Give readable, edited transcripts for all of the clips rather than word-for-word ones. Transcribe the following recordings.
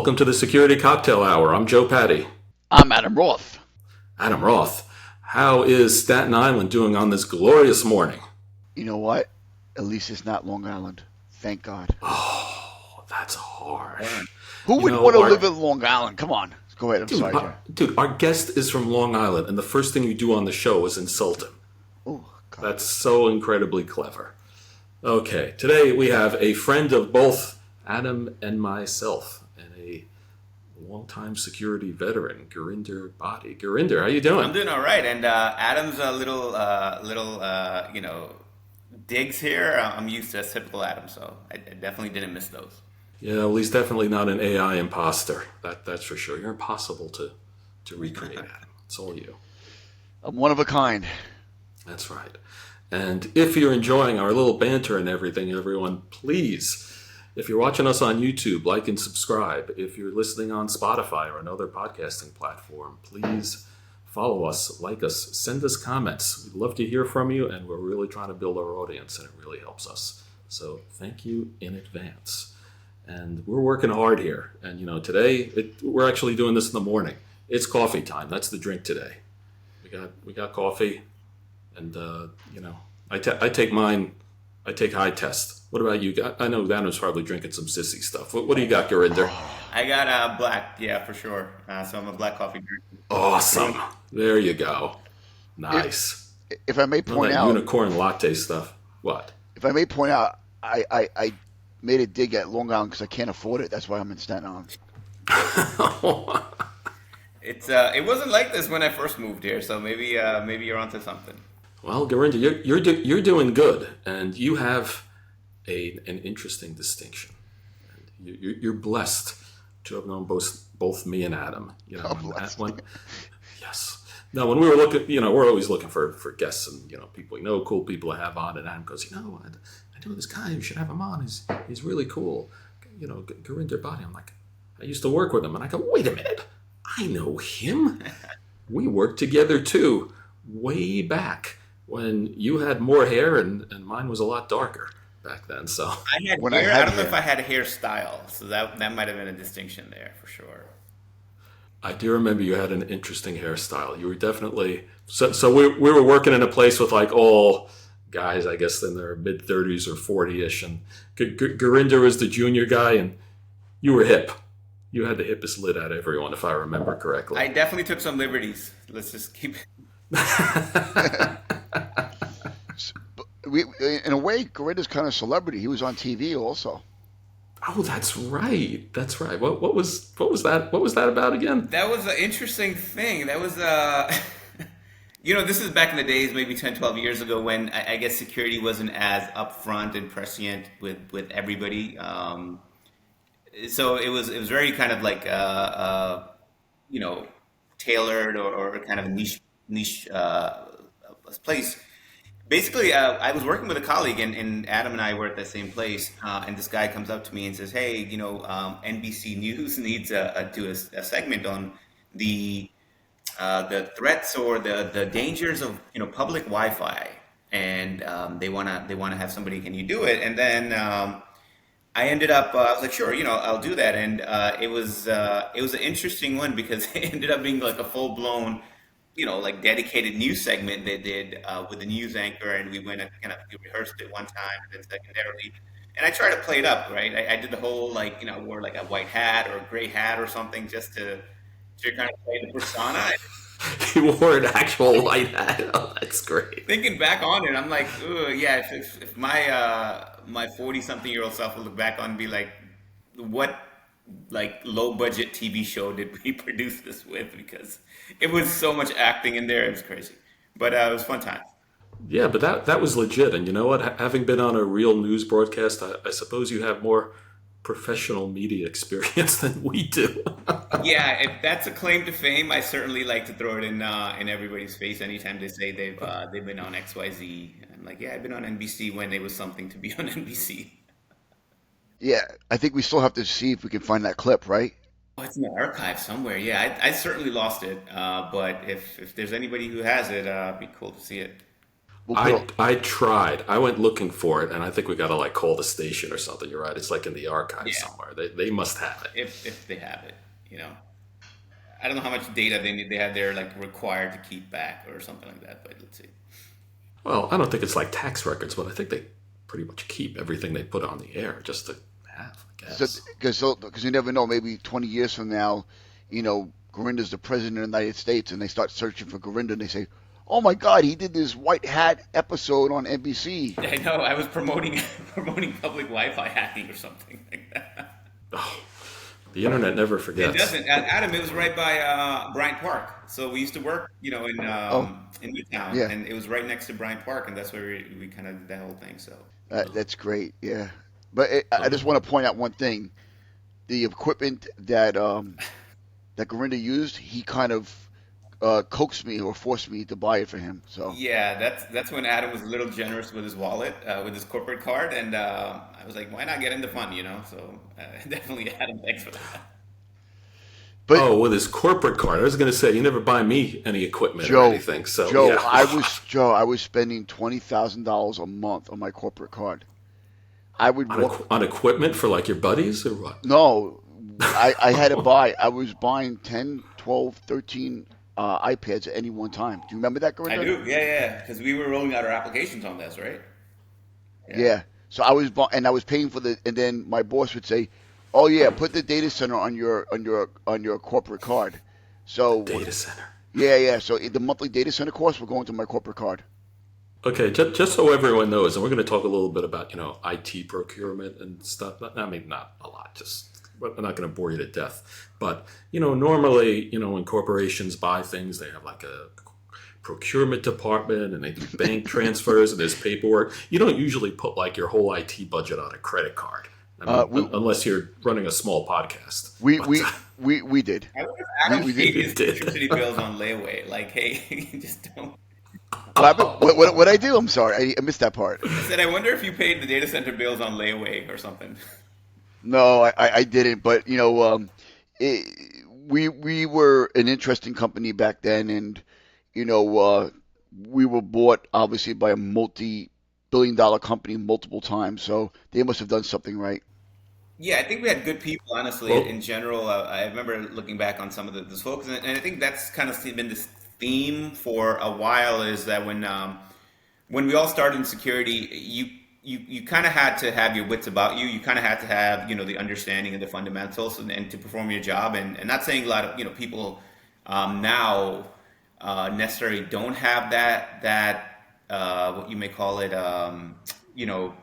Welcome to the Security Cocktail Hour. I'm Joe Patty. I'm Adam Roth. Adam Roth, how is Staten Island doing on this glorious morning? You know what? At least it's not Long Island. Thank God. Oh, that's harsh. Who would want to live in Long Island? Come on. Go ahead. I'm sorry, Joe. Dude, our guest is from Long Island, and the first thing you do on the show is insult him. Oh, God. That's so incredibly clever. Okay, today we have a friend of both Adam and myself, and a long-time security veteran, Gurinder Bhatti. Gurinder, how you doing? I'm doing all right, and Adam's a little, digs here. I'm used to typical Adam, so I definitely didn't miss those. Yeah, well, he's definitely not an AI imposter. That's for sure. You're impossible to recreate, Adam. It's all you. I'm one of a kind. That's right. And if you're enjoying our little banter and everything, everyone, please, if you're watching us on YouTube, like and subscribe. If you're listening on Spotify or another podcasting platform, please follow us, like us, send us comments. We'd love to hear from you, and we're really trying to build our audience, and it really helps us. So thank you in advance. And we're working hard here. And, today, we're actually doing this in the morning. It's coffee time. That's the drink today. We got coffee. And, I take mine, I take high test. What about you? I know Adam's probably drinking some sissy stuff. What do you got, Gurinder? I got black, yeah, for sure. So I'm a black coffee drinker. Awesome. There you go. Nice. If I may point out... unicorn latte stuff. What? If I may point out, I made a dig at Long Island because I can't afford it. That's why I'm in Staten Island. It wasn't like this when I first moved here, so maybe you're onto something. Well, Gurinder, you're doing good, and you have an interesting distinction. You're blessed to have known both me and Adam. Yes. Now, when we were looking, we're always looking for guests and people cool people to have on. And Adam goes, I know this guy. You should have him on. He's really cool. Gurinder Bhatti. I'm like, I used to work with him, and I go, wait a minute, I know him. We worked together too, way back when you had more hair and mine was a lot darker back then. So I had hair. I don't know if I had a hairstyle, so that might have been a distinction there for sure. I do remember you had an interesting hairstyle. You were definitely so we were working in a place with like all guys, I guess in their mid 30s or 40ish, and Gurinder was the junior guy, and you were hip. You had the hippest lid out of everyone, if I remember correctly. I definitely took some liberties. Let's just keep it. In a way, Gurinder's kind of celebrity. He was on TV also. Oh, that's right. That's right. What was that? What was that about again? That was an interesting thing. That was this is back in the days, maybe 10, 12 years ago, when I guess security wasn't as upfront and prescient with everybody. So it was very kind of like tailored or kind of niche place. Basically, I was working with a colleague, and Adam and I were at the same place, and this guy comes up to me and says, hey, NBC News needs to do a segment on the threats or the dangers of public Wi-Fi, and they wanna have somebody. Can you do it? And then I ended up I was like, sure, I'll do that. And it was an interesting one because it ended up being like a full blown like dedicated news segment they did with the news anchor, and we went and we rehearsed it one time, and then secondarily, and I tried to play it up, right? I did the whole wore like a white hat or a gray hat or something just to kind of play the persona. You wore an actual white hat. Oh, that's great. Thinking back on it, I'm like, yeah, if my 40-something-year-old self would look back on and be like, what low budget TV show did we produce this with? Because it was so much acting in there. It was crazy, but it was fun time. Yeah, but that was legit. And you know what? Having been on a real news broadcast, I suppose you have more professional media experience than we do. Yeah, if that's a claim to fame, I certainly like to throw it in everybody's face anytime they say they've been on XYZ. I'm like, yeah, I've been on NBC when it was something to be on NBC. Yeah, I think we still have to see if we can find that clip, right? Oh, it's in the archive somewhere. Yeah, I certainly lost it. But if there's anybody who has it, it'd be cool to see it. we'll put a I tried. I went looking for it, and I think we got to like call the station or something. You're right. It's like in the archives Yeah, somewhere. They must have it. if they have it, you know. I don't know how much data they have there like required to keep back or something like that, but let's see. Well, I don't think it's like tax records, but I think they pretty much keep everything they put on the air just to have, I guess. because you never know. Maybe 20 years from now, Gurinder's the president of the United States, and they start searching for Gurinder, and they say, "Oh my God, he did this white hat episode on NBC." I know I was promoting promoting public Wi-Fi hacking or something like that. Oh, the internet never It forgets. doesn't. Adam, it was right by Bryant Park. So we used to work, Oh, in Midtown, yeah, and it was right next to Bryant Park, and that's where we kind of did that whole thing. So that's great. Yeah, but I Uh, just want to point out one thing: the equipment that Gurinder used, he kind of coaxed me or forced me to buy it for him. So, yeah, that's when Adam was a little generous with his wallet, with his corporate card, and I was like, why not get into fun, you know? So definitely Adam, thanks for that. but oh, with his corporate card. I was going to say, you never buy me any equipment or Joe, anything. So, yeah. I was spending $20,000 a month on my corporate card. I would walk. On equipment for like your buddies or what? No, I had to buy. I was buying 10, 12, 13 iPads at any one time. Do you remember that, I Gurinder? do, yeah, because we were rolling out our applications on this, right? Yeah. Yeah. So and I was paying for and then my boss would say, "Oh yeah, put the data center on your corporate card." So Data center. yeah. So the monthly data center costs were going to my corporate card. Okay, just so everyone knows, and we're going to talk a little bit about IT procurement and stuff. I mean, not a lot. Just I'm not going to bore you to death, but normally, when corporations buy things, they have like a procurement department, and they do bank transfers, and there's paperwork. You don't usually put like your whole IT budget on a credit card. I Uh, mean, we unless you're running a small podcast. we But we we did. I wonder if We Adam we paid did. you his did. electricity bills on layaway. Like, hey, just don't. What happened? What I do? I'm sorry, I missed that part. I said, I wonder if you paid the data center bills on layaway or something. No, I didn't. But it, we were an interesting company back then, and you know, we were bought obviously by a multi-billion-dollar company multiple times. So they must have done something right. Yeah, I think we had good people, honestly, Well, in general. I remember looking back on some of those folks, and I think that's kind of been this theme for a while. Is that when we all started in security, you kind of had to have your wits about you. You kind of had to have the understanding of the fundamentals and to perform your job. And not saying a lot of people now necessarily don't have that what you may call it you know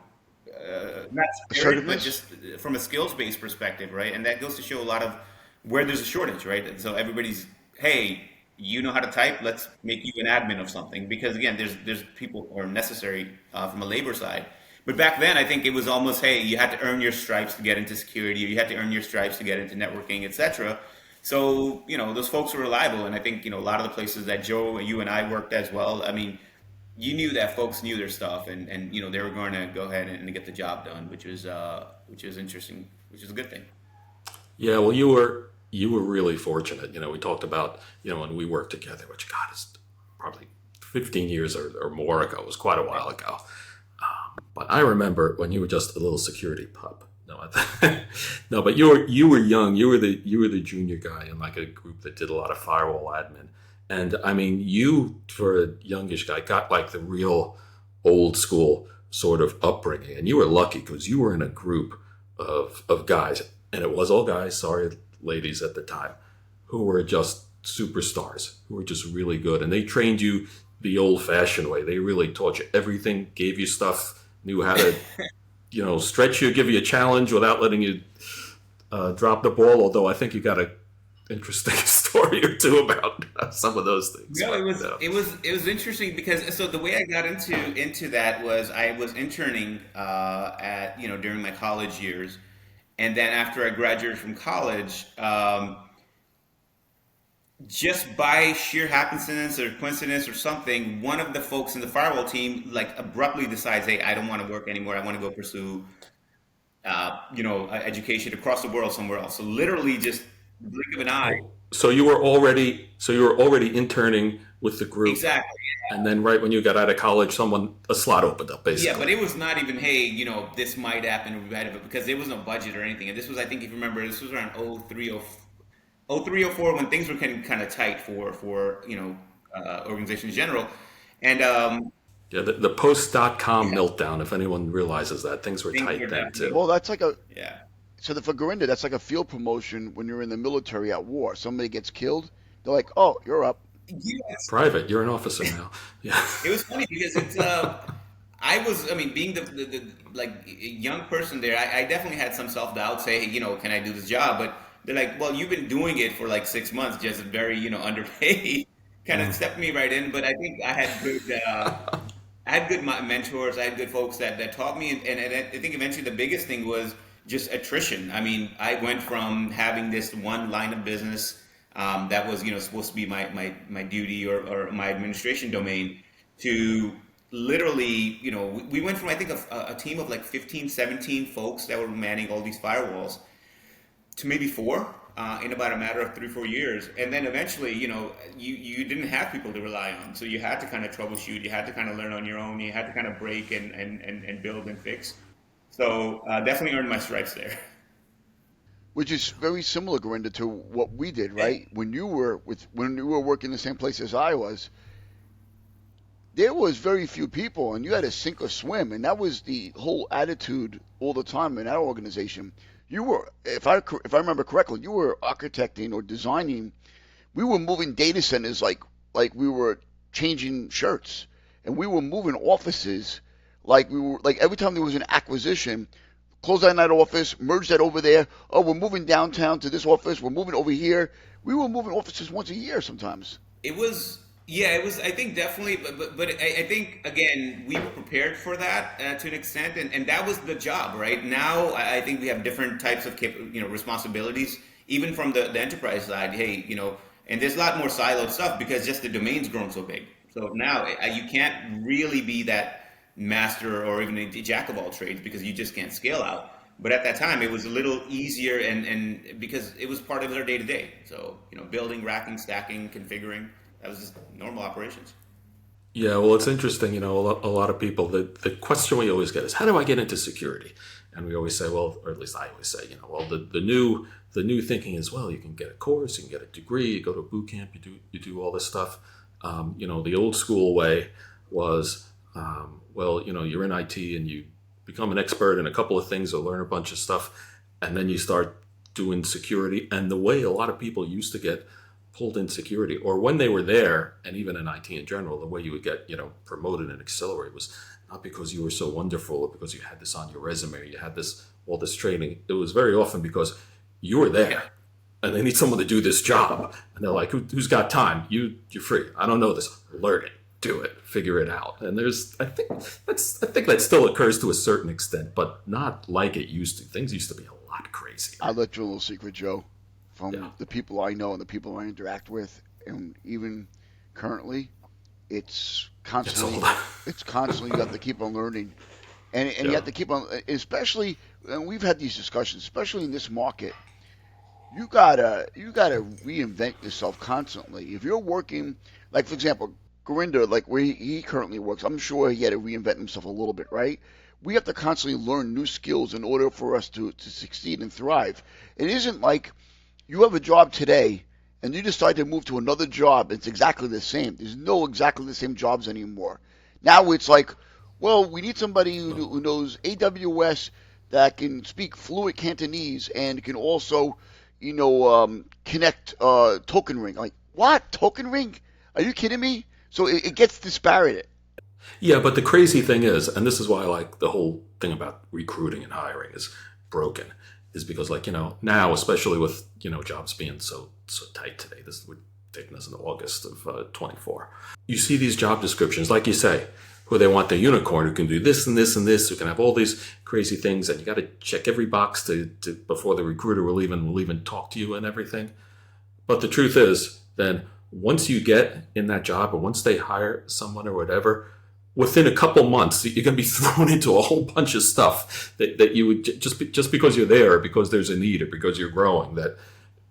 not spirit, but Assertiveness. just from a skills based perspective, right? And that goes to show a lot of where there's a shortage, right? And so everybody's, hey, you know how to type, let's make you an admin of something, because again, there's people who are necessary from a labor side. But back then, I think it was almost, hey, you had to earn your stripes to get into security, or you had to earn your stripes to get into networking, etc. So those folks were reliable, and I think a lot of the places that Joe, you and I worked as well. I mean, you knew that folks knew their stuff, and they were going to go ahead and get the job done, which is interesting, which is a good thing. yeah, well, you were really fortunate. We talked about when we worked together, which God is probably 15 years or more ago. It was quite a while ago. But I remember when you were just a little security pup. No, no, but you were young. You were the junior guy in like a group that did a lot of firewall admin. And I mean, you for a youngish guy got like the real old school sort of upbringing, and you were lucky because you were in a group of guys, and it was all guys. Sorry, ladies at the time, who were just superstars, who were just really good, and they trained you the old-fashioned way. They really taught you everything, gave you stuff, knew how to stretch you, give you a challenge without letting you drop the ball. Although I think you got a interesting story or two about some of those things. No, it But was interesting because so the way I got into that was I was interning at during my college years, and then after I graduated from college, just by sheer happenstance or coincidence or something, one of the folks in the firewall team like abruptly decides, hey, I don't want to work anymore. I want to go pursue education across the world somewhere else. So literally just the blink of an eye, So you were already interning with the group, Exactly. and then right when you got out of college, a slot opened up, Yeah, but basically. it was not even, hey, this might happen, or we might have it, because there was no budget or anything. And this was, I think, if you remember, this was around 03, 04, when things were kind of tight for organizations in general. And Yeah, the post.com yeah, meltdown, if anyone realizes that, things were things were tight then definitely, too. Well, that's like a yeah. so the for Gurinder, that's like a field promotion when you're in the military at war. Somebody gets killed, they're like, "Oh, you're up." Yes. Private, you're an officer now. Yeah. It was funny because I mean, being the like a young person there, I definitely had some self doubt. Say, hey, can I do this job? But they're like, well, you've been doing it for like 6 months, just very, underpaid. Kind of Mm. stepped me right in. But I think I had good mentors. I had good folks that taught me, and I think eventually the biggest thing was just attrition. I mean, I went from having this one line of business that was supposed to be my duty or my administration domain to literally we went from I think a team of like 15, 17 folks that were manning all these firewalls to maybe four in about a matter of 3, 4 years. And then eventually, you didn't have people to rely on. So you had to kind of troubleshoot. You had to kind of learn on your own. You had to kind of break and build and fix. So definitely earned my stripes there. Which is very similar, Gurinder, to what we did, Yeah. right? When you were working the same place as I was, there was very few people, and you had to sink or swim, and that was the whole attitude all the time in our organization. You were, if I remember correctly, you were architecting or designing. We were moving data centers like we were changing shirts, and we were moving offices like every time there was an acquisition, close down that office, merge that over there. Oh, we're moving downtown to this office. We're moving over here. We were moving offices once a year sometimes. It was, yeah, it was. I think definitely, but I think again we were prepared for that to an extent, and that was the job. Right now, I think we have different types of responsibilities, even from the enterprise side. Hey, and there's a lot more siloed stuff because just the domain's grown so big. So now you can't really be that master or even a jack of all trades because you just can't scale out. But at that time, it was a little easier, and because it was part of their day to day. So building, racking, stacking, configuring. That was just normal operations. Yeah, well, it's interesting. A lot of people, the question we always get is, how do I get into security? And we always say, well, or at least I always say, well, the new thinking is, well, you can get a course, you can get a degree, you go to a boot camp, you do all this stuff. The old school way was, well, you're in IT and you become an expert in a couple of things or learn a bunch of stuff, and then you start doing security. And the way a lot of people used to get pulled in security, or when they were there, and even in IT in general, the way you would get promoted and accelerate was not because you were so wonderful or because you had this on your resume or you had all this training. It was very often because you were Yeah. there and they need someone to do this job, and they're like, who's got time? You're free. I don't know this. Learn it, do it, figure it out. And I think that still occurs to a certain extent, but not like it used to. Things used to be a lot crazier. I'll let you a little secret, Joe, Yeah, from the people I know and the people I interact with, and even currently, it's it's constantly, old. it's constantly you have to keep on learning, and you Yeah. have to keep on, especially, and we've had these discussions, especially in this market. You gotta reinvent yourself constantly. If you're working, like for example, Gurinder, like where he currently works, I'm sure he had to reinvent himself a little bit, right? We have to constantly learn new skills in order for us to succeed and thrive. It isn't like you have a job today and you decide to move to another job. It's exactly the same. There's no exactly the same jobs anymore. Now it's like, well, we need somebody who knows AWS that can speak fluent Cantonese and can also, connect token ring. Like, what? Token ring? Are you kidding me? So it gets disparate. Yeah, but the crazy thing is, and this is why I like the whole thing about recruiting and hiring is broken, is because like, now, especially with, jobs being so tight today, this we're taking this in August of 24. You see these job descriptions, like you say, who they want the unicorn who can do this and this and this, who can have all these crazy things, and you got to check every box to before the recruiter will even talk to you and everything. But the truth is, then once you get in that job or once they hire someone or whatever, within a couple months, you're going to be thrown into a whole bunch of stuff that you would just because you're there, or because there's a need, or because you're growing. That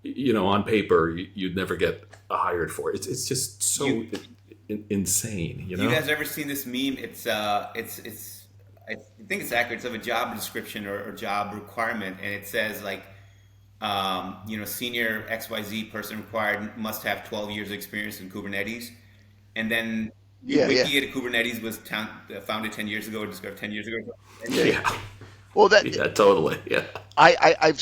on paper you'd never get hired for. It's just so You insane, you guys ever seen this meme? It's I think it's accurate. It's of a job description or job requirement, and it says like senior XYZ person required must have 12 years of experience in Kubernetes, and then the Yeah, yeah, wiki at Kubernetes was founded 10 years ago or discovered 10 years ago. And yeah. Yeah, Well, that yeah, totally. Yeah, I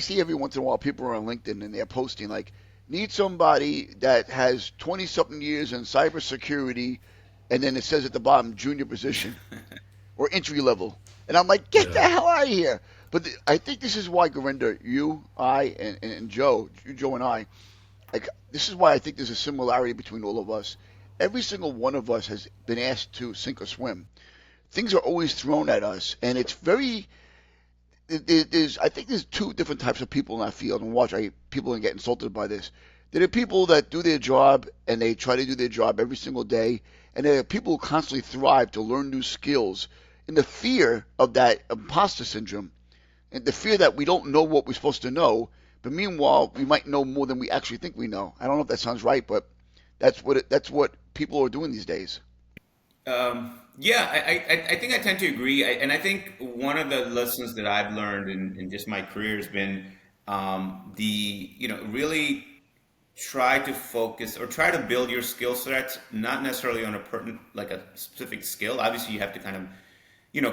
see every once in a while people are on LinkedIn and they're posting like, need somebody that has 20 something years in cybersecurity, and then it says at the bottom junior position or entry level, and I'm like, get the yeah. hell out of here. But I think this is why Gurinder, you, I, and Joe, Joe and I, like this is why I think there's a similarity between all of us. Every single one of us has been asked to sink or swim. Things are always thrown at us, and it's very there's I think there's two different types of people in that field. And watch, people are get insulted by this. There are people that do their job and they try to do their job every single day, and there are people who constantly thrive to learn new skills. In the fear of that imposter syndrome, and the fear that we don't know what we're supposed to know, but meanwhile we might know more than we actually think we know. I don't know if that sounds right, but that's what people are doing these days. Yeah, I think I tend to agree. And I think one of the lessons that I've learned in just my career has been really try to focus or try to build your skill sets, not necessarily on a pertinent, like a specific skill. Obviously, you have to kind of,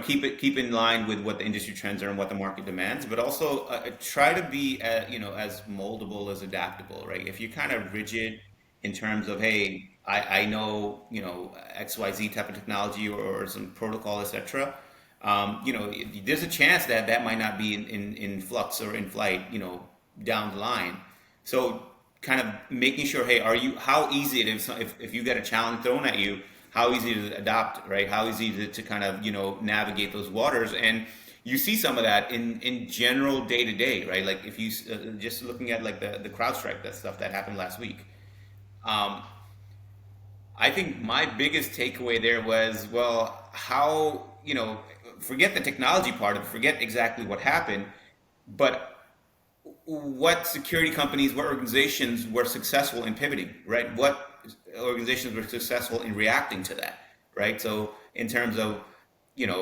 keep in line with what the industry trends are and what the market demands, but also try to be, as moldable as adaptable, right? If you're kind of rigid in terms of, hey, I know, XYZ type of technology or some protocol, etc. There's a chance that that might not be in flux or in flight, down the line. So kind of making sure, hey, how easy it is if you get a challenge thrown at you, how easy to adopt, right? How easy to kind of, navigate those waters. And you see some of that in general day to day, right? Like if you just looking at like the CrowdStrike, that stuff that happened last week. Um, I think my biggest takeaway there was, well, how, forget the technology part of it, forget exactly what happened, but what security companies, what organizations were successful in pivoting, right? What organizations were successful in reacting to that, right? So in terms of,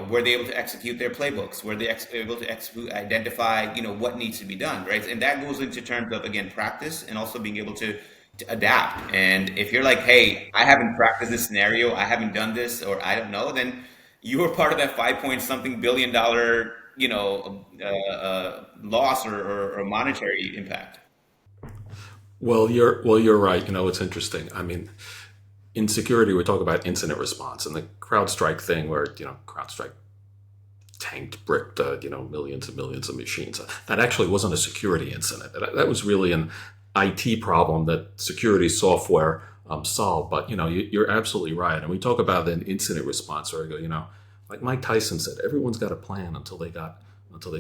were they able to execute their playbooks? Were they able to identify, what needs to be done, right? And that goes into terms of, again, practice and also being able to adapt. And if you're like, hey, I haven't practiced this scenario, I haven't done this, or I don't know, then you were part of that 5 point something billion-dollar, loss or monetary impact. Well, you're right. It's interesting. I mean, in security, we talk about incident response and the CrowdStrike thing, where CrowdStrike tanked, bricked, millions and millions of machines. That actually wasn't a security incident. That was really an IT problem that security software solved. But you're absolutely right. And we talk about an incident response, where I go, like Mike Tyson said, everyone's got a plan until they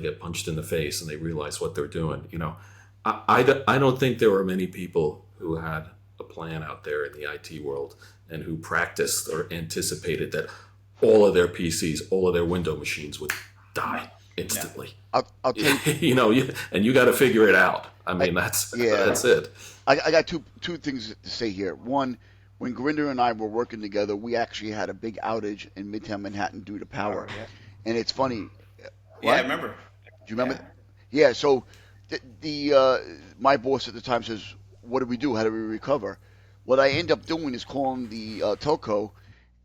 get punched in the face and they realize what they're doing. I don't think there were many people who had a plan out there in the IT world and who practiced or anticipated that all of their PCs, all of their window machines would die Yeah. instantly. I'll tell you. And you got to figure it out. I I, mean, that's yeah, that's it. I got two things to say here. One, when Gurinder and I were working together, we actually had a big outage in Midtown Manhattan due to Oh, power. yeah. And it's funny. Yeah, I What? remember. Do you remember? Yeah. Yeah. So the my boss at the time says, "What do we do? How do we recover?" What I end up doing is calling the telco,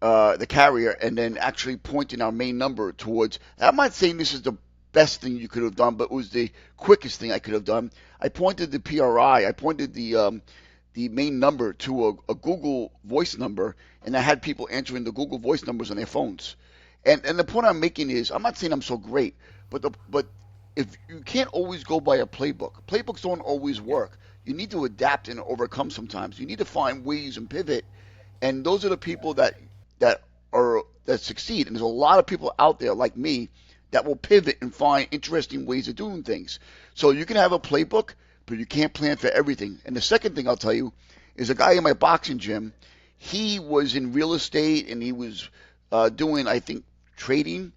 the carrier, and then actually pointing our main number towards. I'm not saying this is the best thing you could have done, but it was the quickest thing I could have done. I pointed the PRI. I pointed the main number to a Google Voice number, and I had people answering the Google Voice numbers on their phones. And the point I'm making is, I'm not saying I'm so great, but if you can't always go by a playbook, playbooks don't always Yeah. work. You need to adapt and overcome sometimes. You need to find ways and pivot, and those are the people that succeed. And there's a lot of people out there like me that will pivot and find interesting ways of doing things. So you can have a playbook, but you can't plan for everything. And the second thing I'll tell you is a guy in my boxing gym. He was in real estate and he was doing, I think, trading.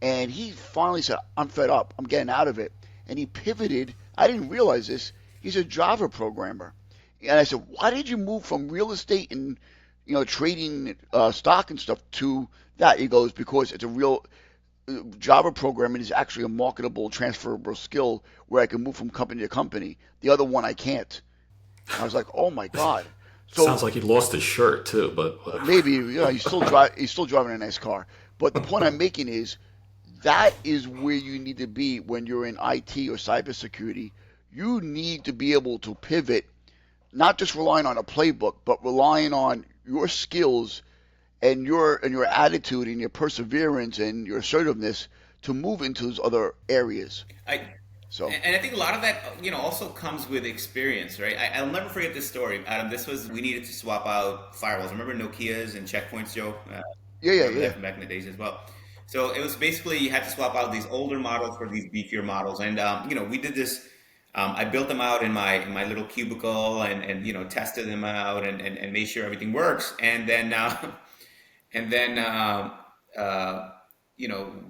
And he finally said, "I'm fed up. I'm getting out of it." And he pivoted. I didn't realize this. He's a Java programmer. And I said, why did you move from real estate and trading stock and stuff to that? He goes, because it's a real Java programming is actually a marketable, transferable skill where I can move from company to company. The other one I can't. I was like, oh my god. Sounds So like he lost his shirt too, but whatever. maybe he's still driving a nice car. But the point I'm making is that is where you need to be when you're in IT or cybersecurity. You need to be able to pivot, not just relying on a playbook, but relying on your skills and your attitude and your perseverance and your assertiveness to move into those other areas. I So and I think a lot of that, also comes with experience, right? I'll never forget this story, Adam. This was we needed to swap out firewalls. Remember Nokia's and checkpoints, Joe? yeah, yeah, Remember yeah. that from back in the days as well. So it was basically you had to swap out these older models for these beefier models, and we did this. I built them out in my little cubicle and tested them out and made sure everything works, and then and then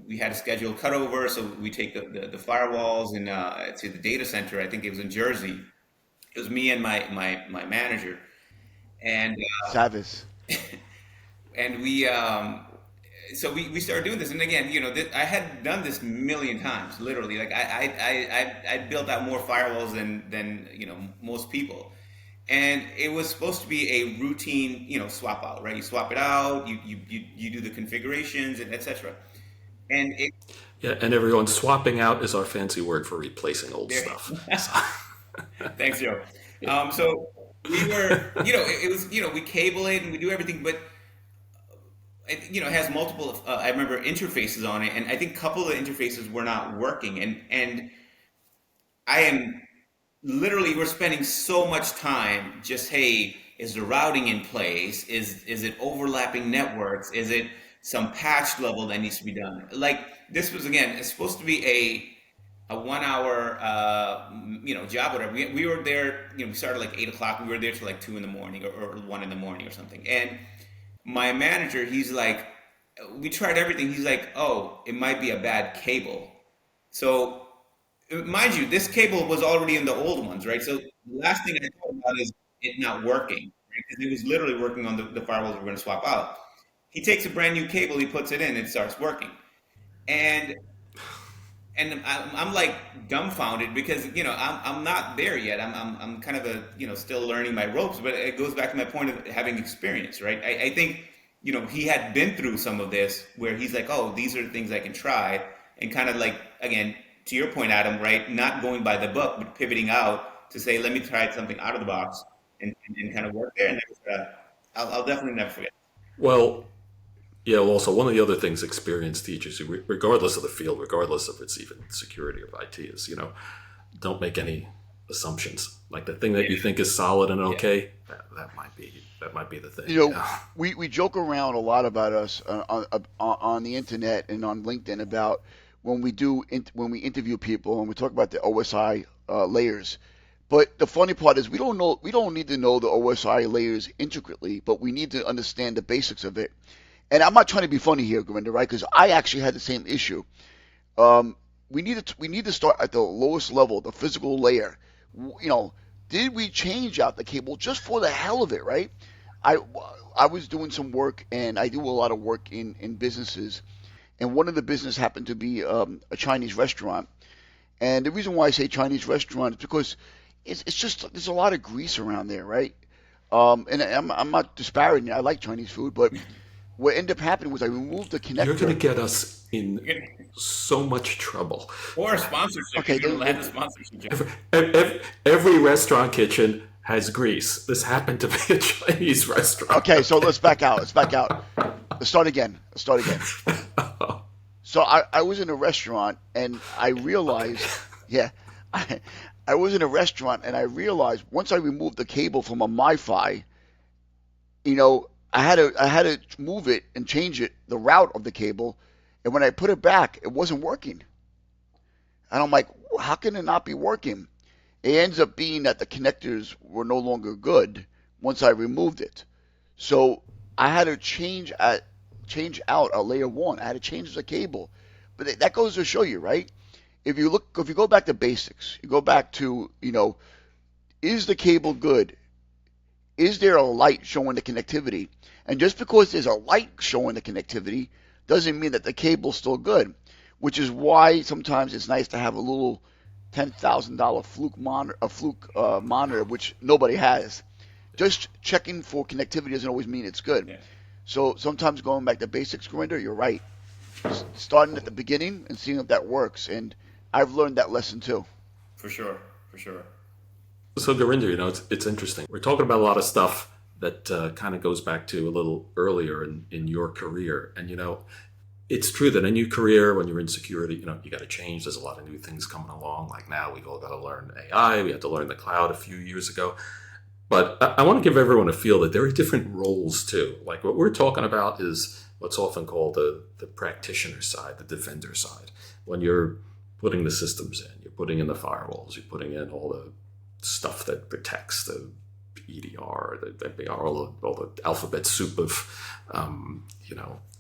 we had a scheduled cutover, so we take the firewalls and to the data center. I think it was in Jersey. It was me and my manager, and Savas. and we started doing this. And again, I had done this a million times, literally. Like I built out more firewalls than most people. And it was supposed to be a routine, swap out, right? You swap it out, you do the configurations, and etc. And it Yeah, and everyone, swapping out is our fancy word for replacing old there. stuff. Thanks, Joe. So we were, it was, we cable it and we do everything, but it has multiple. I remember interfaces on it, and I think a couple of the interfaces were not working, and I am literally we're spending so much time just, hey, is the routing in place, is it overlapping networks, is it some patch level that needs to be done. Like this was, again, it's supposed to be a 1 hour job, whatever. We were there, we started like 8 o'clock, we were there till like 2 in the morning, or 1 in the morning or something. And my manager, he's like, we tried everything, he's like, oh, it might be a bad cable. So mind you, this cable was already in the old ones, right? So the last thing I thought about is it not working, right? Because it was literally working on the firewalls we're going to swap out. He takes a brand new cable, he puts it in, it starts working, and I'm like dumbfounded because I'm not there yet. I'm kind of still learning my ropes, but it goes back to my point of having experience, right? I think he had been through some of this where he's like, oh, these are the things I can try, and kind of like, again, to your point, Adam, right? Not going by the book, but pivoting out to say, let me try something out of the box and kind of work there. And I'll definitely never forget. Well, yeah, well, also, one of the other things experience teaches you, regardless of the field, regardless if it's even security or IT, is, don't make any assumptions. Like the thing that you think is solid and Yeah. okay, that might be the thing. You know, Yeah. we joke around a lot about us on the internet and on LinkedIn about when we interview people and we talk about the OSI layers. But the funny part is we don't need to know the OSI layers intricately, but we need to understand the basics of it. And I'm not trying to be funny here, Gurinder, right? Because I actually had the same issue. We need to start at the lowest level, the physical layer. You know, did we change out the cable just for the hell of it, right? I I was doing some work, and I do a lot of work in businesses, and one of the business happened to be a Chinese restaurant. And the reason why I say Chinese restaurant is because it's just there's a lot of grease around there, right? And I'm not disparaging it. I like Chinese food, but what ended up happening was I removed the You're going to connector. get us in so much trouble. Or a sponsorship. Okay, You don't have the sponsorship, Joe. Every restaurant kitchen has grease. This happened to be a Chinese restaurant. Okay, so let's back out. Let's back out. Let's start again. Let's start again. So I was in a restaurant and I realized, yeah, I was in a restaurant and I realized once I removed the cable from a MiFi, I had to move it and change it, the route of the cable, and when I put it back, it wasn't working. And I'm like, how can it not be working? It ends up being that the connectors were no longer good once I removed it. So I had to change out a layer one. I had to change the cable. But that goes to show you, right? If you go back to basics, you go back to, Is the cable good? Is there a light showing the connectivity? And just because there's a light showing the connectivity doesn't mean that the cable's still good, which is why sometimes it's nice to have a little $10,000 fluke monitor, which nobody has. Just checking for connectivity doesn't always mean it's good. Yeah, So sometimes going back to basics, Gurinder, you're right. Starting at the beginning and seeing if that works. And I've learned that lesson too. for sure, for sure. So, Gurinder, it's interesting. We're talking about a lot of stuff that kind of goes back to a little earlier in your career. And, it's true that in your career, when you're in security, you got to change. There's a lot of new things coming along. Like now, we've all got to learn AI. We had to learn the cloud a few years ago. But I want to give everyone a feel that there are different roles too. Like what we're talking about is what's often called the practitioner side, the defender side. When you're putting the systems in, you're putting in the firewalls, you're putting in all the stuff that protects the EDR, the MBR, all the alphabet soup of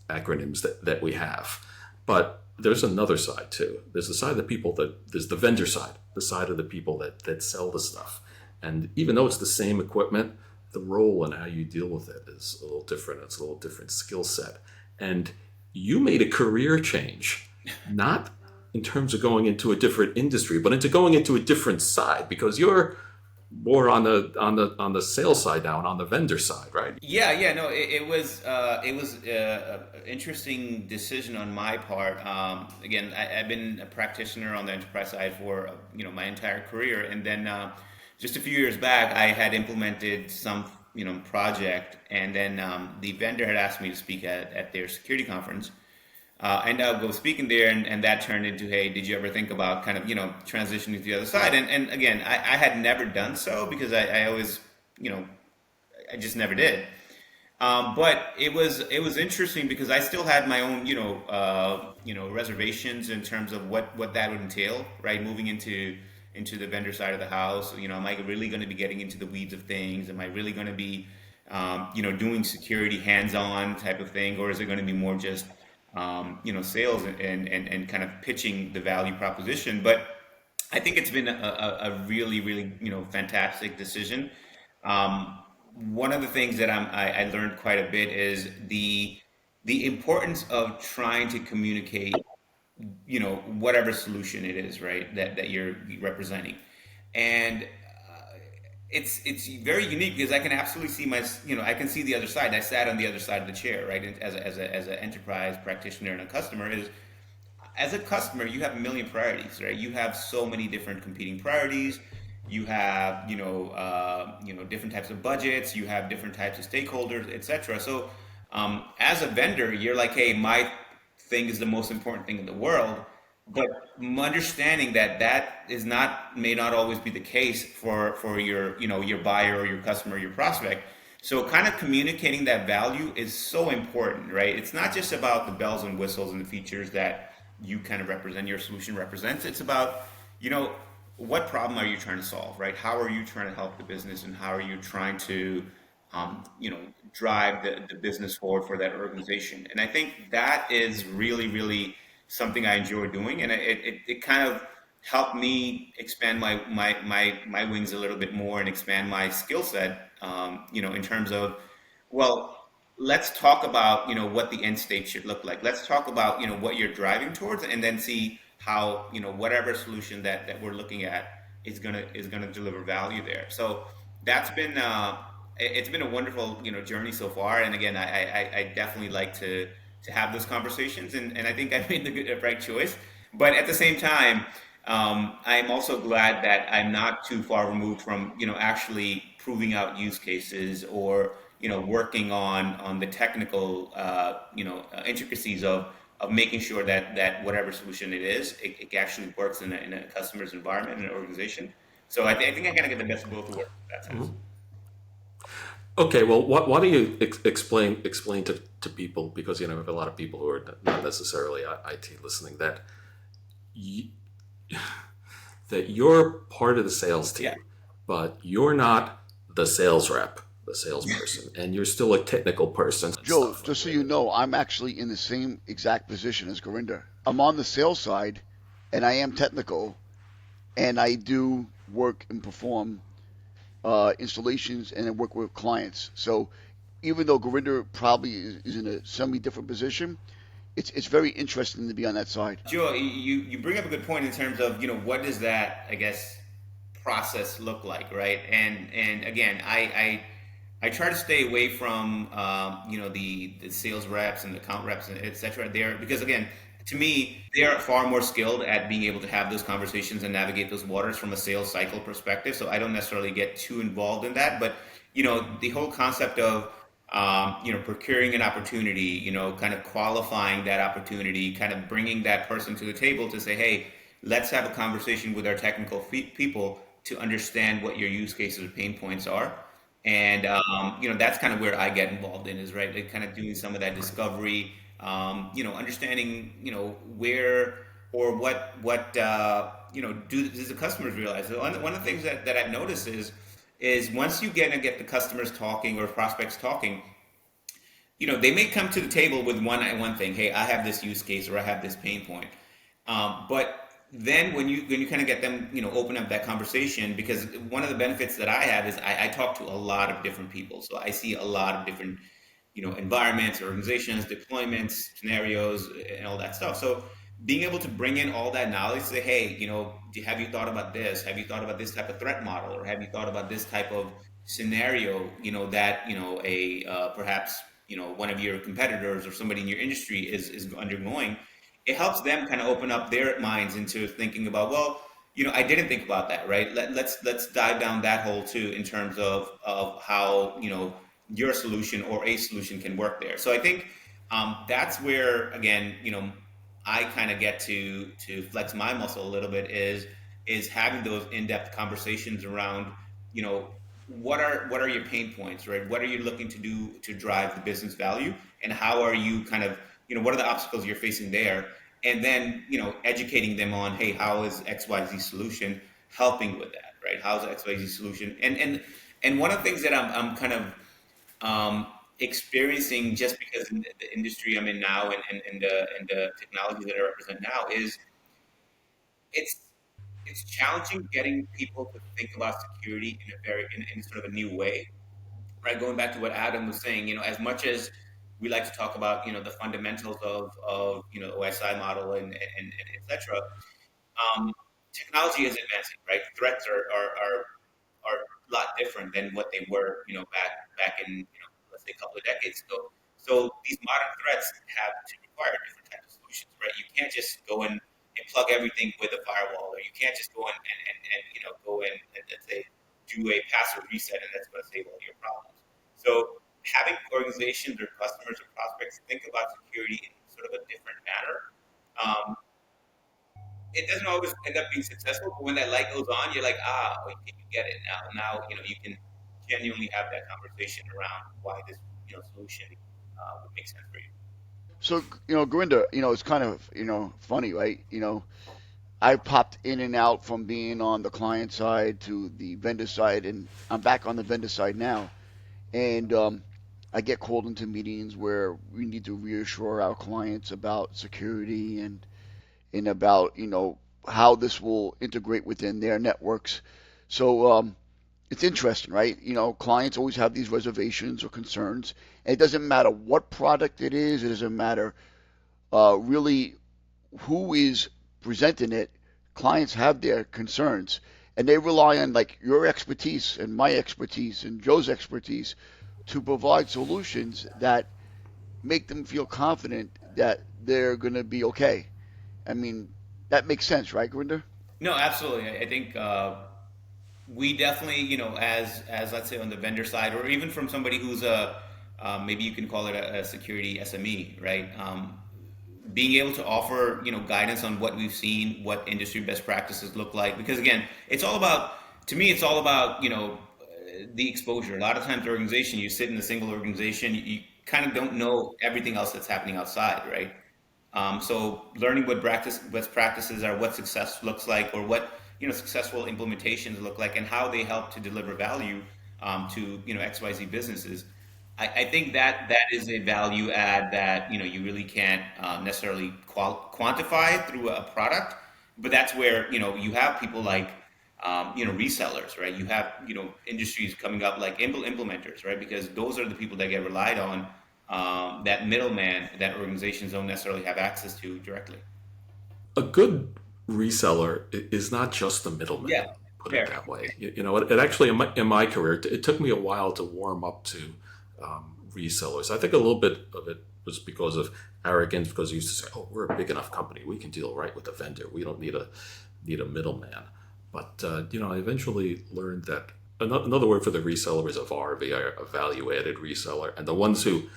acronyms that we have. But there's another side too. There's the side of the people there's the vendor side, the side of the people that sell the stuff. And even though it's the same equipment, the role and how you deal with it is a little different. It's a little different skill set. And you made a career change, not in terms of going into a different industry, but into going into a different side, because you're more on the sales side now and on the vendor side, right? Yeah, no, it was an interesting decision on my part. Again, I've been a practitioner on the enterprise side for my entire career, and then just a few years back, I had implemented some project, and then the vendor had asked me to speak at their security conference. And I'll go speaking there, and that turned into, hey, did you ever think about kind of, transitioning to the other side? And again, I had never done so because I always, I just never did. But it was interesting because I still had my own, reservations in terms of what that would entail, right? Moving into the vendor side of the house. Am I really going to be getting into the weeds of things? Am I really going to be, doing security hands-on type of thing, or is it going to be more just sales and kind of pitching the value proposition? But I think it's been a really, really, fantastic decision. One of the things that I learned quite a bit is the importance of trying to communicate, whatever solution it is, right, that you're representing. And it's very unique because I can absolutely see I can see the other side. I sat on the other side of the chair, right? And as an enterprise practitioner and a customer, as a customer, you have a million priorities, right? You have so many different competing priorities. You have, different types of budgets. You have different types of stakeholders, etc. So, as a vendor, you're like, hey, my thing is the most important thing in the world. But understanding that may not always be the case for your buyer or your customer or your prospect. So kind of communicating that value is so important, right? It's not just about the bells and whistles and the features that you kind of represent, your solution represents. It's about, what problem are you trying to solve, right? How are you trying to help the business, and how are you trying to drive the business forward for that organization? And I think that is really, really something I enjoy doing, and it kind of helped me expand my wings a little bit more and expand my skill set. In terms of, well, let's talk about what the end state should look like. Let's talk about what you're driving towards, and then see how whatever solution that we're looking at is gonna deliver value there. So that's been it's been a wonderful journey so far. And again, I definitely like to have those conversations, and I think I made the right choice. But at the same time, I'm also glad that I'm not too far removed from actually proving out use cases, or working on the technical intricacies of making sure that whatever solution it is, it actually works in a customer's environment, in an organization. So I think I kind of get the best of both worlds in that sense. Okay, well, why don't you explain to people, because we have a lot of people who are not necessarily IT listening, that that you're part of the sales team, Yeah. but you're not the sales rep, the salesperson, and you're still a technical person. And Joe, stuff just so like you that. know, I'm actually in the same exact position as Gurinder. I'm on the sales side, and I am technical, and I do work and perform installations and then work with clients. So even though Gurinder probably is in a semi different position, it's very interesting to be on that side. Joe, you bring up a good point in terms of what does that, I guess, process look like, right? And again, I try to stay away from the sales reps and the account reps and et cetera there, because again, to me they are far more skilled at being able to have those conversations and navigate those waters from a sales cycle perspective. So I don't necessarily get too involved in that, but the whole concept of procuring an opportunity, kind of qualifying that opportunity, kind of bringing that person to the table to say, hey, let's have a conversation with our technical people to understand what your use cases or pain points are. And that's kind of where I get involved in, is right, like kind of doing some of that discovery, understanding, where or what does the customers realize. So one of the things that I've noticed is once you get the customers talking or prospects talking, they may come to the table with one thing. Hey, I have this use case or I have this pain point. But then when you kind of get them, open up that conversation, because one of the benefits that I have is I talk to a lot of different people, so I see a lot of different environments, organizations, deployments, scenarios, and all that stuff. So being able to bring in all that knowledge, say, hey, have you thought about this? Have you thought about this type of threat model, or have you thought about this type of scenario? That a perhaps one of your competitors or somebody in your industry is undergoing. It helps them kind of open up their minds into thinking about, well, I didn't think about that, right? Let's dive down that hole too, in terms of how your solution or a solution can work there. So I think that's where, again, I kind of get to flex my muscle a little bit, is having those in-depth conversations around, what are your pain points, right? What are you looking to do to drive the business value, and how are you kind of, what are the obstacles you're facing there? And then, educating them on, hey, how is XYZ solution helping with that, right? How's the XYZ solution? And one of the things that I'm kind of experiencing, just because in the industry I'm in now, and the technologies that I represent now, is it's it's challenging getting people to think about security in sort of a new way, right? Going back to what Adam was saying, as much as we like to talk about, the fundamentals of OSI model and et cetera, technology is advancing, right? Threats are a lot different than what they were, back in, let's say a couple of decades ago. So these modern threats have to require different types of solutions, right? You can't just go in and plug everything with a firewall, or you can't just go in and go in and, let's say, do a password reset, and that's going to save all your problems. So having organizations or customers or prospects think about security in sort of a different manner, um, it doesn't always end up being successful, but when that light goes on, you're like, okay, you get it now. Now, you can genuinely have that conversation around why this, solution would make sense for you. So Gurinder, it's kind of funny, right? I popped in and out from being on the client side to the vendor side, and I'm back on the vendor side now. And I get called into meetings where we need to reassure our clients about security and about how this will integrate within their networks. So it's interesting, right? Clients always have these reservations or concerns, and it doesn't matter what product it is. It doesn't matter really who is presenting it. Clients have their concerns, and they rely on like your expertise and my expertise and Joe's expertise to provide solutions that make them feel confident that they're going to be okay. I mean, that makes sense, right, Grinder? No, absolutely. I think we definitely, as let's say on the vendor side, or even from somebody who's maybe you can call it a security SME, right? Being able to offer, guidance on what we've seen, what industry best practices look like, because again, it's all about, to me, it's all about, the exposure. A lot of times, the organization, you sit in a single organization, you kind of don't know everything else that's happening outside, right? So learning what best practices are, what success looks like, or what successful implementations look like, and how they help to deliver value to XYZ businesses. I think that is a value add that you really can't necessarily quantify through a product, but that's where you have people like resellers, right? You have, industries coming up like implementers, right? Because those are the people that get relied on, that middleman that organizations don't necessarily have access to directly. A good reseller is not just the middleman. Yeah, Put it fair. that way. It actually in my career, it took me a while to warm up to resellers. I think a little bit of it was because of arrogance, because I used to say, "Oh, we're a big enough company. We can deal right with the vendor. We don't need a middleman." But I eventually learned that another word for the reseller is a VAR, a value added reseller, and the ones who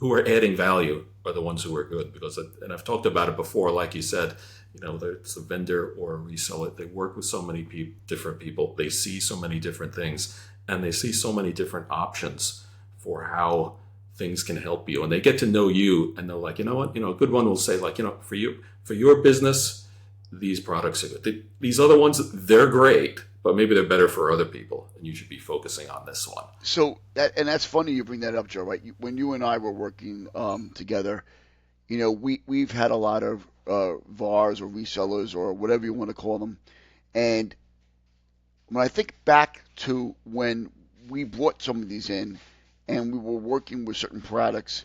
are adding value are the ones who are good, because, and I've talked about it before, like you said, it's a vendor or a reseller. They work with so many different people. They see so many different things, and they see so many different options for how things can help you. And they get to know you, and they're like, you know what, a good one will say, like, for your business, these products are good. These other ones, they're great, but maybe they're better for other people, and you should be focusing on this one. So that's funny you bring that up, Joe. Right? When you and I were working together, we've had a lot of VARs or resellers or whatever you want to call them, and when I think back to when we brought some of these in, and we were working with certain products,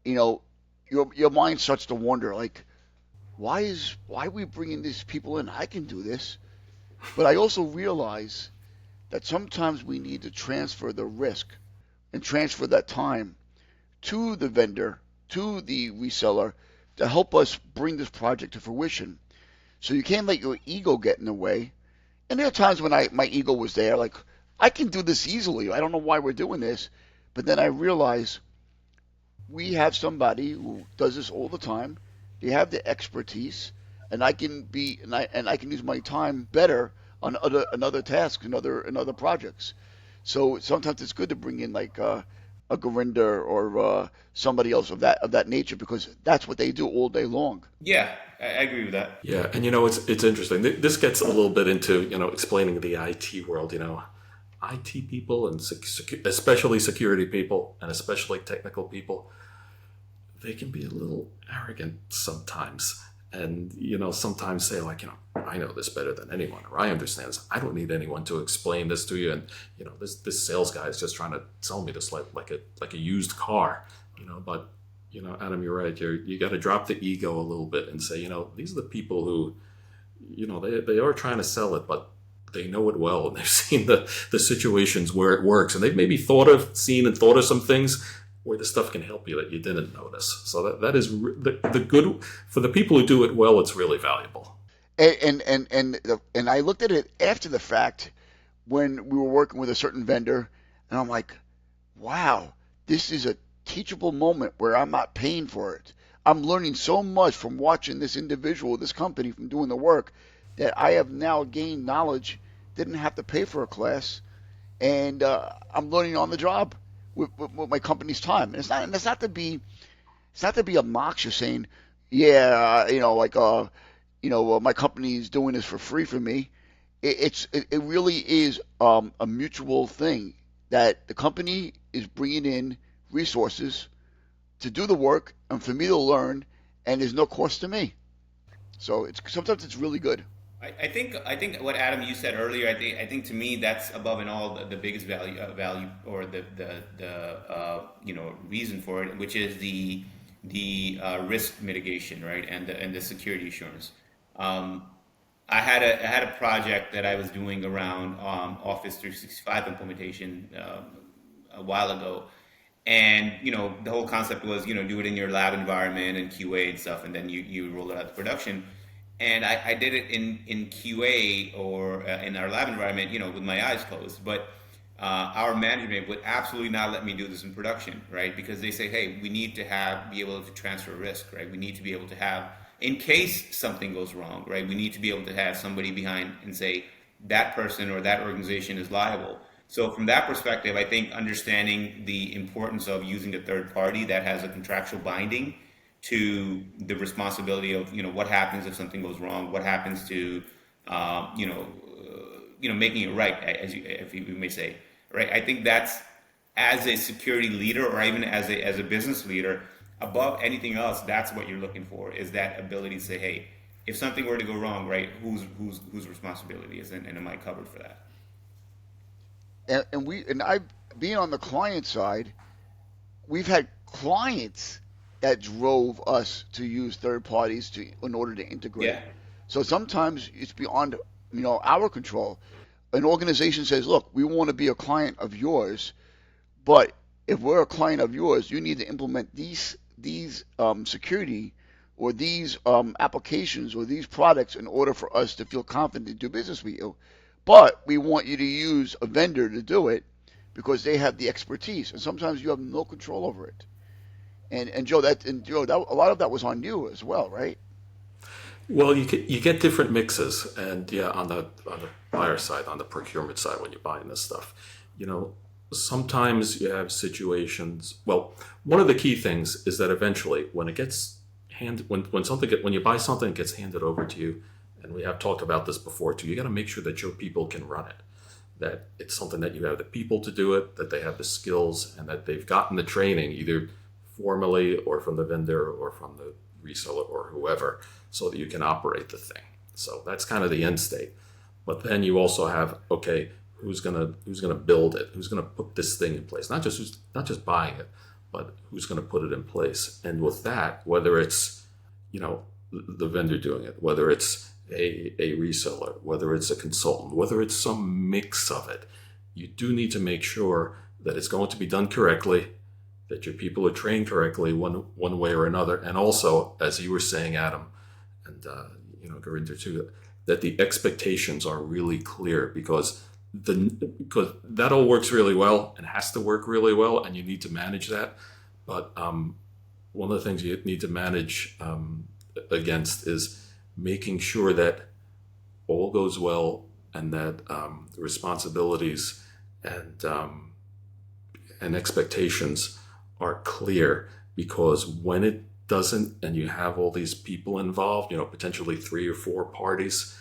you know, your mind starts to wonder like, why are we bringing these people in? I can do this, but I also realize that sometimes we need to transfer the risk and transfer that time to the vendor, to the reseller, to help us bring this project to fruition. So you can't let your ego get in the way. And there are times when my ego was there, like I can do this easily. I don't know why we're doing this, but then I realize we have somebody who does this all the time. They have the expertise, and I can use my time better on other tasks and other projects. So sometimes it's good to bring in like a Gurinder or somebody else of that nature because that's what they do all day long. Yeah, I agree with that. Yeah, and it's interesting. This gets a little bit into explaining the IT world. IT people and especially security people and especially technical people, they can be a little arrogant sometimes, and sometimes say like, I know this better than anyone, or I understand this. I don't need anyone to explain this to you. And this sales guy is just trying to sell me this like a used car. But Adam, you're right. You got to drop the ego a little bit and say, these are the people who, they are trying to sell it, but they know it well, and they've seen the situations where it works, and they've maybe seen and thought of some things where the stuff can help you that you didn't notice. So that is the good for the people who do it well. It's really valuable. And I looked at it after the fact when we were working with a certain vendor, and I'm like, wow, this is a teachable moment where I'm not paying for it. I'm learning so much from watching this individual, this company, from doing the work that I have now gained knowledge. Didn't have to pay for a class, and I'm learning on the job with my company's time. And it's not to be obnoxious saying, yeah, my company is doing this for free for me. It really is a mutual thing that the company is bringing in resources to do the work and for me to learn, and there's no cost to me. So sometimes it's really good. I think what Adam you said earlier. I think to me that's above and all the biggest value or the reason for it, which is the risk mitigation, right, and the security assurance. Um, I had a project that I was doing around Office 365 implementation a while ago, and the whole concept was do it in your lab environment and QA and stuff, and then you roll it out to production. And I did it in QA or in our lab environment, with my eyes closed. But our management would absolutely not let me do this in production, right? Because they say, hey, we need to be able to transfer risk, right? We need to be able to have, in case something goes wrong, right? We need to be able to have somebody behind and say that person or that organization is liable. So from that perspective, I think understanding the importance of using a third party that has a contractual binding to the responsibility of what happens if something goes wrong, what happens to making it right, as if you may say, right? I think that's, as a security leader or even as a business leader, above anything else, that's what you're looking for, is that ability to say, hey, if something were to go wrong, right, whose responsibility is it, and am I covered for that? And I, being on the client side, we've had clients that drove us to use third parties to in order to integrate. Yeah. So sometimes it's beyond our control. An organization says, "Look, we want to be a client of yours, but if we're a client of yours, you need to implement these security or these applications or these products in order for us to feel confident to do business with you. But we want you to use a vendor to do it because they have the expertise, and sometimes you have no control over it." And Joe, that a lot of that was on you as well, right? Well, you get different mixes, and yeah, on the buyer side, on the procurement side, when you're buying this stuff, you know, sometimes you have situations. Well, one of the key things is that eventually, when it gets when you buy something, it gets handed over to you, and we have talked about this before too. You got to make sure that your people can run it, that it's something that you have the people to do it, that they have the skills, and that they've gotten the training either formally or from the vendor or from the reseller or whoever, so that you can operate the thing. So that's kind of the end state. But then you also have, okay, who's gonna build it? Who's gonna put this thing in place? Not just buying it, but who's gonna put it in place? And with that, whether it's the vendor doing it, whether it's a reseller, whether it's a consultant, whether it's some mix of it, you do need to make sure that it's going to be done correctly, that your people are trained correctly one way or another, and also, as you were saying, Adam, and Gurinder too, that the expectations are really clear, because that all works really well and has to work really well, and you need to manage that. But one of the things you need to manage against is making sure that all goes well, and that the responsibilities and expectations are clear, because when it doesn't, and you have all these people involved, potentially 3 or 4 parties,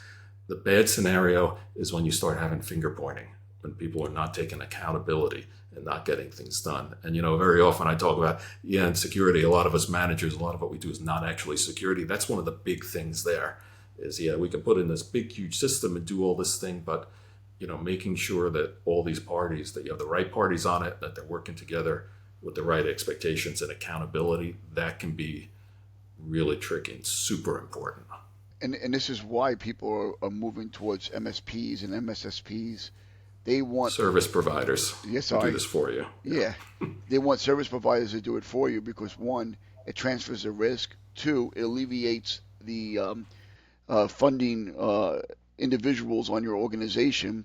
the bad scenario is when you start having finger pointing, when people are not taking accountability and not getting things done. And very often I talk about, in security, a lot of us managers, a lot of what we do is not actually security. That's one of the big things there is, we can put in this big huge system and do all this thing, but making sure that all these parties, that you have the right parties on it, that they're working together with the right expectations and accountability, that can be really tricky and super important. And this is why people are moving towards MSPs and MSSPs. They want, Service providers yes, to do sorry, this for you. yeah, they want service providers to do it for you because one, it transfers the risk. Two, it alleviates the funding individuals on your organization,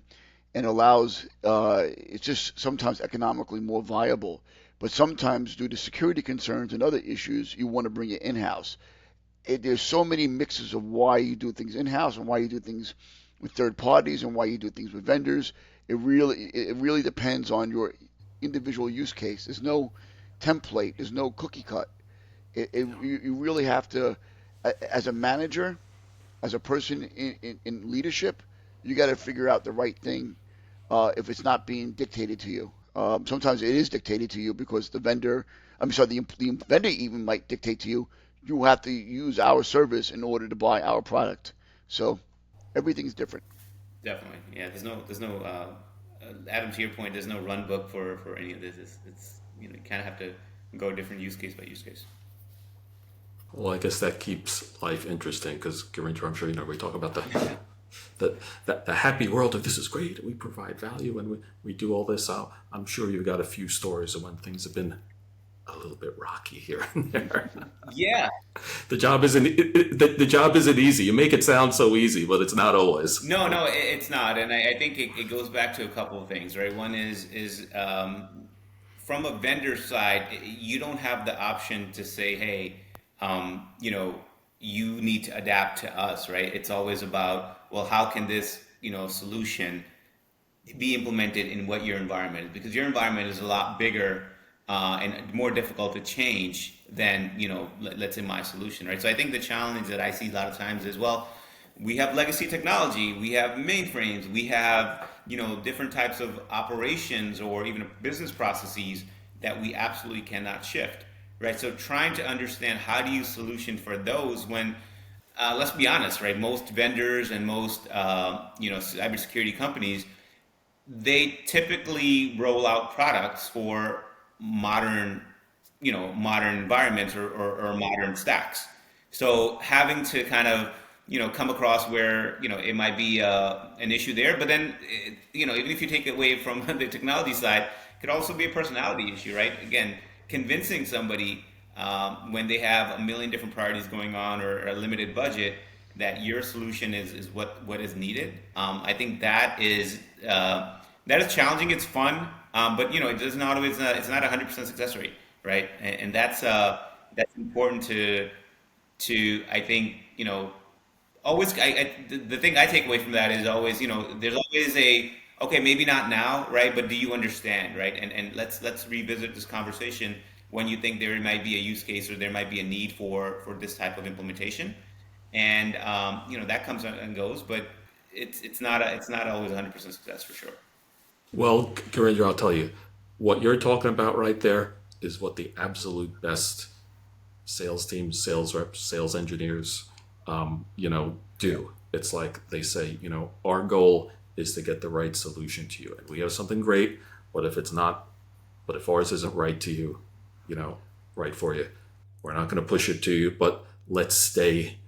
and allows it's just sometimes economically more viable. But sometimes, due to security concerns and other issues, you want to bring it in-house. There's so many mixes of why you do things in-house and why you do things with third parties and why you do things with vendors. It really depends on your individual use case. There's no template. There's no cookie cut. You really have to, as a manager, as a person in leadership, you got to figure out the right thing if it's not being dictated to you. Sometimes it is dictated to you because the vendor even might dictate to you, you have to use our service in order to buy our product. So everything's different. Definitely. Yeah. There's no Adam, to your point, there's no run book for any of this. It's you kind of have to go different use case by use case. Well, I guess that keeps life interesting, because, Gurinder, I'm sure we talk about the happy world of this is great, we provide value, and we do all this. I'm sure you've got a few stories of when things have been a little bit rocky here and there. Yeah. The job isn't easy. You make it sound so easy, but it's not always. No, it's not, and I think it goes back to a couple of things, right? One is from a vendor side, you don't have the option to say, hey, you need to adapt to us, right? It's always about, well, how can this, solution be implemented in what your environment is? Because your environment is a lot bigger and more difficult to change than, let's say my solution, right? So I think the challenge that I see a lot of times is, well, we have legacy technology, we have mainframes, we have, different types of operations or even business processes that we absolutely cannot shift, right? So trying to understand how do you solution for those when let's be honest, right? Most vendors and most cybersecurity companies, they typically roll out products for modern, modern environments or modern stacks. So having to kind of, come across where, it might be an issue there, but then, even if you take it away from the technology side, it could also be a personality issue, right? Again, convincing somebody when they have a million different priorities going on or a limited budget that your solution is what is needed. I think that is challenging. It's fun, but it doesn't always. It's not 100% success rate, right? And that's important to I think always. The thing I take away from that is always there's always a okay, maybe not now, right? But do you understand, right? And let's revisit this conversation when you think there might be a use case or there might be a need for this type of implementation, and that comes and goes, but it's not always 100% success for sure. Well, Gurinder, I'll tell you, what you're talking about right there is what the absolute best sales teams, sales reps, sales engineers, do. It's like they say, our goal is to get the right solution to you. And we have something great, but if ours isn't right to you, right for you, we're not going to push it to you, but let's stay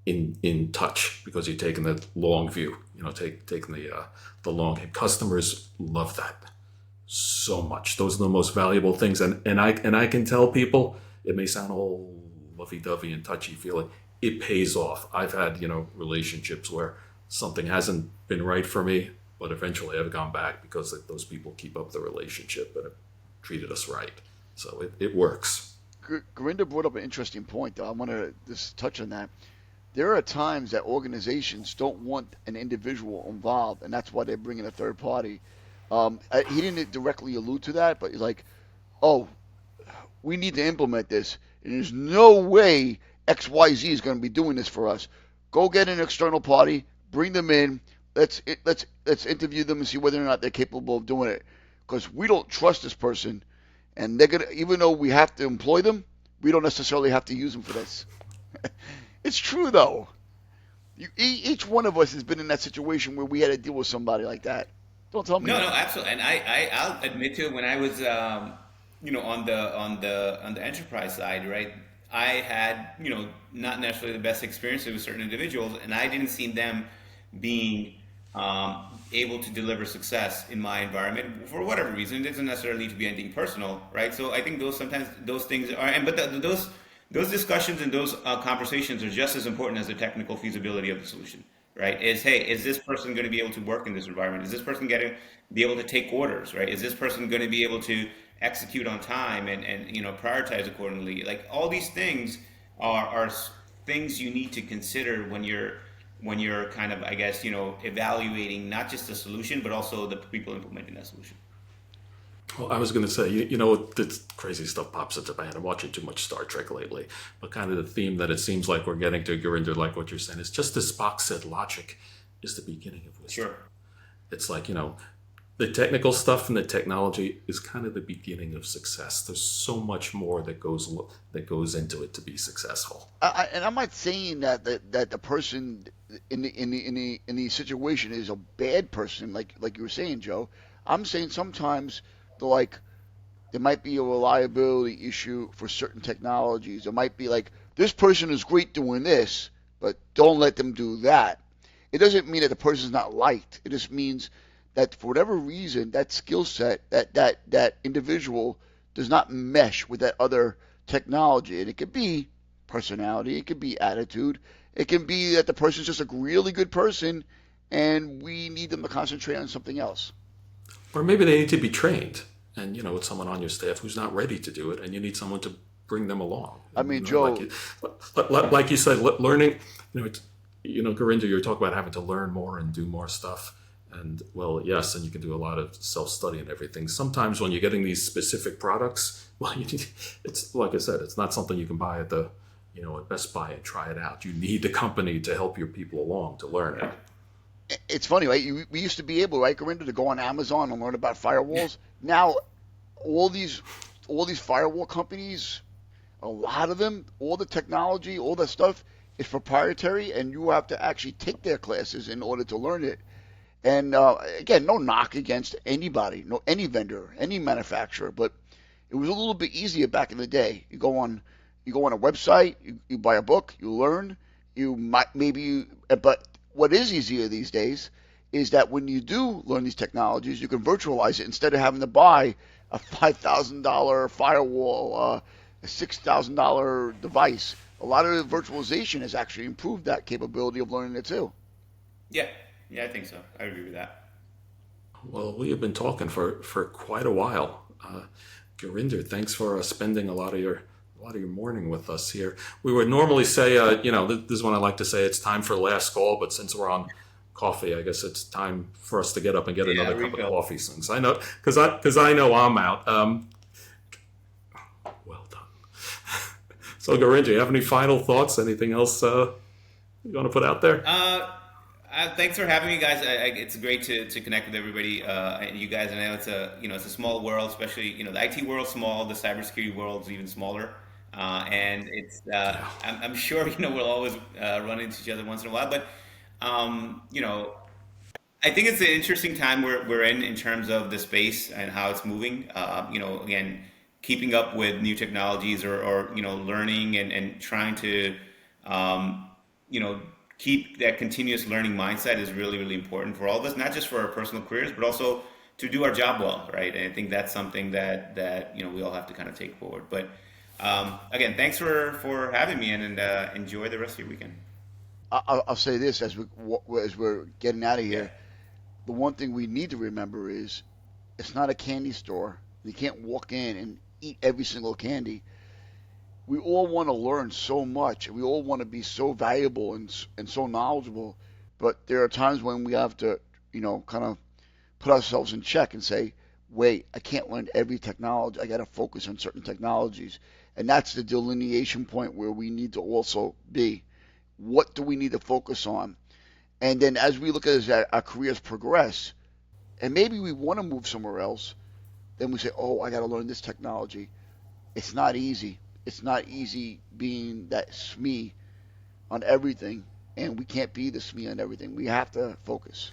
in touch because you're taking the long view, taking the long game. Customers love that so much. Those are the most valuable things. And I can tell people, it may sound all lovey-dovey and touchy-feely, it pays off. I've had, relationships where something hasn't been right for me, but eventually I've gone back because those people keep up the relationship and have treated us right. So it works. Gurinder brought up an interesting point, though. I want to just touch on that. There are times that organizations don't want an individual involved, and that's why they bring in a third party. He didn't directly allude to that, but he's like, oh, we need to implement this. And there's no way XYZ is going to be doing this for us. Go get an external party, bring them in. Let's interview them and see whether or not they're capable of doing it. Because we don't trust this person, and they're gonna, even though we have to employ them, we don't necessarily have to use them for this. It's true though. Each one of us has been in that situation where we had to deal with somebody like that. Don't tell me. No, that. absolutely. And I'll admit to it, when I was on the enterprise side, right? I had not necessarily the best experiences with certain individuals, and I didn't see them being able to deliver success in my environment for whatever reason. It doesn't necessarily need to be anything personal, right? So I think those things are, those discussions and those conversations are just as important as the technical feasibility of the solution, right? Is this person going to be able to work in this environment? Is this person going to be able to take orders, right? Is this person going to be able to execute on time and prioritize accordingly? Like, all these things are things you need to consider when you're kind of, I guess, evaluating not just the solution but also the people implementing that solution. Well, I was going to say, this crazy stuff pops into my head. I'm watching too much Star Trek lately, but kind of the theme that it seems like we're getting to, Gurinder, like what you're saying, is just as Spock said, logic is the beginning of wisdom. Sure. It's like, the technical stuff and the technology is kind of the beginning of success. There's so much more that goes into it to be successful. And I'm not saying that the person in the situation is a bad person, like you were saying, Joe. I'm saying sometimes there might be a reliability issue for certain technologies. It might be like, this person is great doing this, but don't let them do that. It doesn't mean that the person's not liked. It just means that for whatever reason, that skill set, that individual does not mesh with that other technology. And it could be personality, it could be attitude, it can be that the person's just a really good person and we need them to concentrate on something else. Or maybe they need to be trained, and with someone on your staff who's not ready to do it, and you need someone to bring them along. I mean, Joe, like you said, learning. Gurinder, you're talking about having to learn more and do more stuff. And well, yes, and you can do a lot of self-study and everything. Sometimes when you're getting these specific products, well, it's like I said, it's not something you can buy at at Best Buy and try it out. You need the company to help your people along to learn it. It's funny, right? We used to be able, right, Gurinder, to go on Amazon and learn about firewalls. Now, all these firewall companies, a lot of them, all the technology, all that stuff, It's proprietary, and you have to actually take their classes in order to learn it. And again, no knock against anybody, no any vendor, any manufacturer, but it was a little bit easier back in the day. You go on a website, you buy a book, you learn, you might but what is easier these days is that when you do learn these technologies, you can virtualize it instead of having to buy a $5,000 firewall, a $6,000 device. A lot of the virtualization has actually improved that capability of learning it too. Yeah, yeah, I think so. I agree with that. Well, we have been talking for quite a while. Gurinder, thanks for spending a lot of your morning with us here. We would normally say, this is when I like to say it's time for last call, but since we're on coffee, I guess it's time for us to get up and get Yeah, another cup of refill. coffee. Since I know, because I know I'm out. Well done. So, Gurinder, you have any final thoughts? Anything else you want to put out there? Thanks for having me, guys. It's great to connect with everybody. And you guys, I know it's a small world, especially the IT world's small, the cybersecurity world's even smaller, and I'm sure we'll always run into each other once in a while, but I think it's an interesting time we're in terms of the space and how it's moving. Again, keeping up with new technologies or learning and trying to you know keep that continuous learning mindset is really, really important for all of us, not just for our personal careers, but also to do our job well, right? And I think that's something that we all have to kind of take forward. But again, thanks for having me, and enjoy the rest of your weekend. I'll say this as we're getting out of Yeah. here. The one thing we need to remember is it's not a candy store. You can't walk in and eat every single candy. We all want to learn so much, and we all want to be so valuable and so knowledgeable. But there are times when we have to, kind of put ourselves in check and say, wait, I can't learn every technology. I got to focus on certain technologies. And that's the delineation point where we need to also be. What do we need to focus on? And then as we look at as our careers progress, and maybe we want to move somewhere else, then we say, oh, I got to learn this technology. It's not easy. It's not easy being that SME on everything, and we can't be the SME on everything. We have to focus.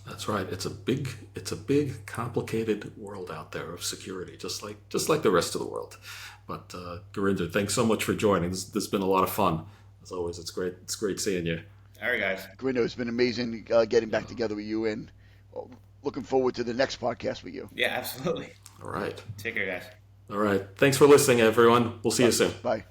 That's right. It's a big, complicated world out there of security, just like the rest of the world. But Gurinder, thanks so much for joining. This has been a lot of fun. As always, it's great. It's great seeing you. All right, guys. Gurinder, it's been amazing getting back together with you, and looking forward to the next podcast with you. Yeah, absolutely. All right. Take care, guys. All right. Thanks for listening, everyone. We'll see you soon. Bye.